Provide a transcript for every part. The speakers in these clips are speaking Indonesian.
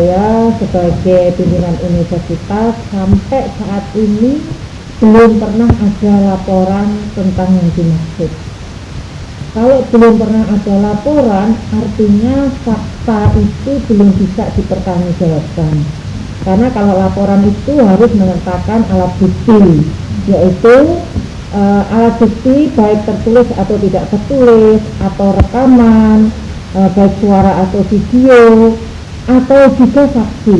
saya sebagai pimpinan universitas sampai saat ini belum pernah ada laporan tentang yang dimaksud. Kalau belum pernah ada laporan, artinya fakta itu belum bisa dipertanggungjawabkan. Karena kalau laporan itu harus menyertakan alat bukti, yaitu alat bukti baik tertulis atau tidak tertulis, atau rekaman, baik suara atau video, atau juga saksi.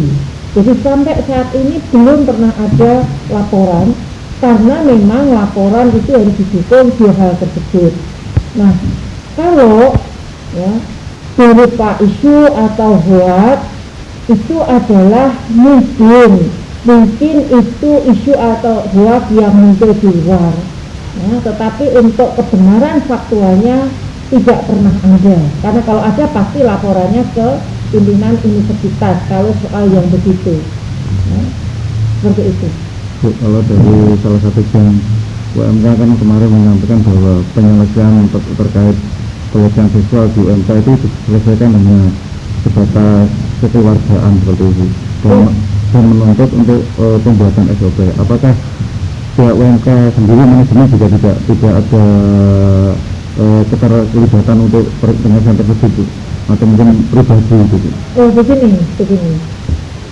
Jadi sampai saat ini belum pernah ada laporan, karena memang laporan itu harus didukung dua hal tersebut. Nah, kalau ya berupa isu atau hoax itu adalah mungkin itu isu atau hoax yang muncul di luar, ya, tetapi untuk kebenaran faktualnya tidak pernah ada. Karena kalau ada pasti laporannya ke pimpinan universitas kalau soal yang begitu, ya, seperti itu. Bu, kalau dari salah satu bank UMK kan kemarin menyampaikan bahwa penyelesaian terkait pelecehan seksual di UMK itu diselesaikan hanya sebatas kekeluargaan seperti itu, dan menuntut untuk pembuatan SOP. Apakah pihak UMK sendiri manajemen juga tidak ada keterlibatan untuk penyelesaian tersebut, atau mungkin pribadi gitu? Begini.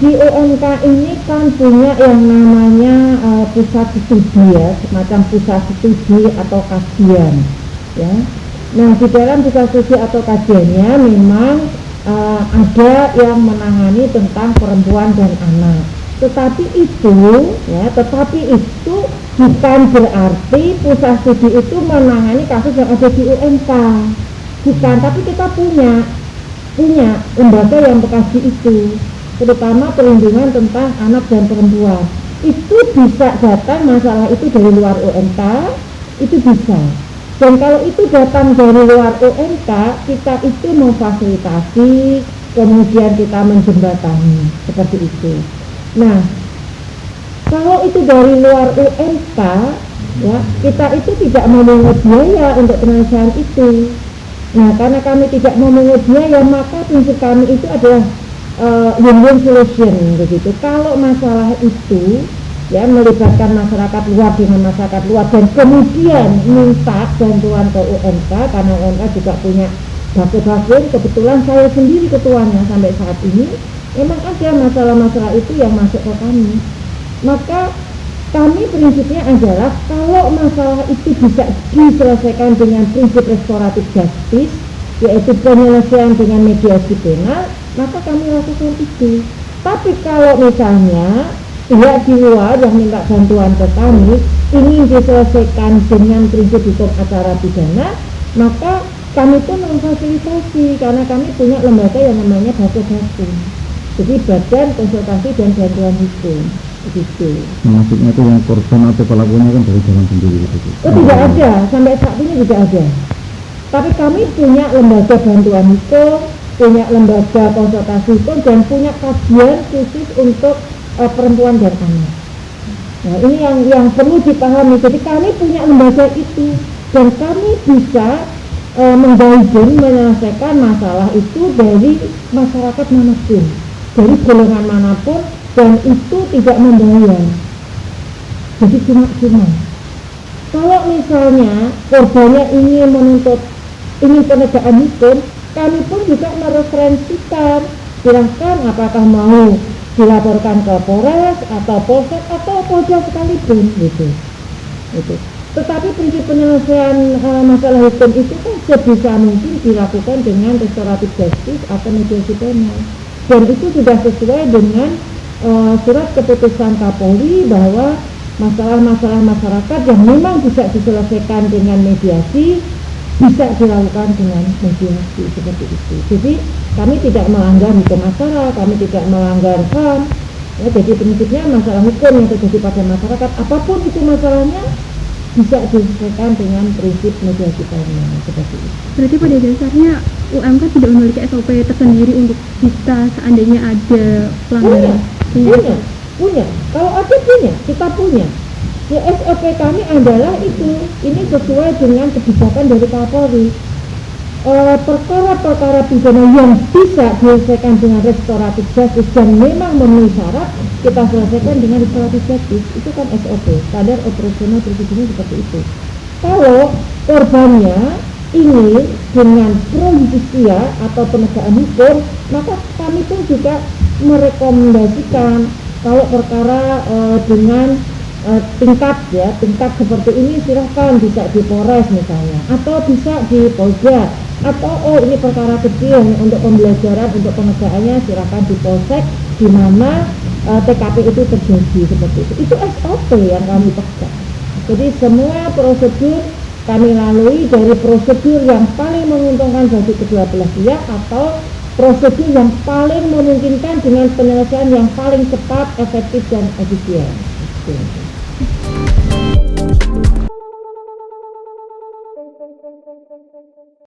Di UMK ini kan punya yang namanya pusat studi, ya, semacam pusat studi atau kajian, ya. Nah, di dalam pusat studi atau kajiannya memang ada yang menangani tentang perempuan dan anak. Tetapi itu bukan berarti pusat studi itu menangani kasus yang ada di UMK. Bukan, tapi kita punya lembaga yang mengkaji itu, terutama perlindungan tentang anak dan perempuan. Itu bisa datang masalah itu dari luar UMK, itu bisa. Dan kalau itu datang dari luar UMK, kita itu memfasilitasi, kemudian kita menjembatani, seperti itu. Nah, kalau itu dari luar UMK, ya, kita itu tidak memungut biaya untuk penyelesaian itu. Nah, karena kami tidak memungut biaya, maka prinsip kami itu adalah win-win solution begitu. Kalau masalah itu ya melibatkan masyarakat luar dengan masyarakat luar dan kemudian minta bantuan ke UMK, karena UMK juga punya baku-baku. Kebetulan saya sendiri ketuanya sampai saat ini. Memang ada masalah-masalah itu yang masuk ke kami. Maka kami prinsipnya adalah kalau masalah itu bisa diselesaikan dengan prinsip restoratif justice, yaitu penyelesaian dengan mediasi penal, maka kami lakukan itu. Tapi kalau misalnya pihak di luar yang minta bantuan ke kami ingin diselesaikan dengan prinsip hukum acara pidana, maka kami pun memfasilitasi, karena kami punya lembaga yang namanya Baku-Baku. Jadi Badan Konsultasi dan Bantuan Hukum, begitu. Maksudnya itu yang korban atau pelakunya kan dari jalan sendiri gitu? Tidak ada, sampai saat ini tidak ada. Tapi kami punya lembaga bantuan hukum, punya lembaga konsultasi hukum, dan punya kajian khusus untuk perempuan dan anak. Nah, ini yang perlu dipahami. Jadi kami punya lembaga itu, dan kami bisa mengguiding, menyelesaikan masalah itu dari masyarakat manapun, dari golongan manapun, dan itu tidak membayar. Jadi cuma-cuma. Kalau misalnya korbannya ingin penegakan hukum, kami pun juga mereferensikan, silahkan apakah mau dilaporkan ke Polres atau Polsek atau Polda sekalipun, gitu. Tetapi prinsip penyelesaian masalah hukum itu kan sebisa mungkin dilakukan dengan restoratif justice atau mediasi penal, dan itu sudah sesuai dengan surat keputusan Kapolri bahwa masalah-masalah masyarakat yang memang bisa diselesaikan dengan mediasi bisa dilakukan dengan mediasi, seperti itu. Jadi kami tidak melanggar hukum acara, kami tidak melanggar HAM. Ya, jadi prinsipnya masalah hukum yang terjadi pada masyarakat, apapun itu masalahnya, bisa diselesaikan dengan prinsip mediasi penal, seperti itu. Berarti pada dasarnya UMK tidak memiliki SOP tersendiri untuk jika seandainya ada pelanggaran? Punya. Kalau ada punya, kita punya. Ya, SOP kami adalah itu. Ini sesuai dengan kebijakan dari Kapolri. perkara-perkara pidana yang bisa diselesaikan dengan restoratif justice dan memang memenuhi syarat, kita selesaikan dengan restoratif justice. Itu kan SOP, standar operasional prosedurnya seperti itu. Kalau korbannya ingin dengan pro justisia atau penegakan hukum, maka kami pun juga merekomendasikan kalau perkara dengan tingkat seperti ini silahkan bisa di Polres misalnya, atau bisa di Polda, atau ini perkara kecil untuk pembelajaran, untuk penegakannya silahkan di Polsek di mana TKP itu terjadi seperti itu. Itu SOP yang kami pegang. Jadi semua prosedur kami lalui, dari prosedur yang paling menguntungkan bagi kedua belah pihak atau prosedur yang paling memungkinkan dengan penyelesaian yang paling cepat, efektif dan efisien.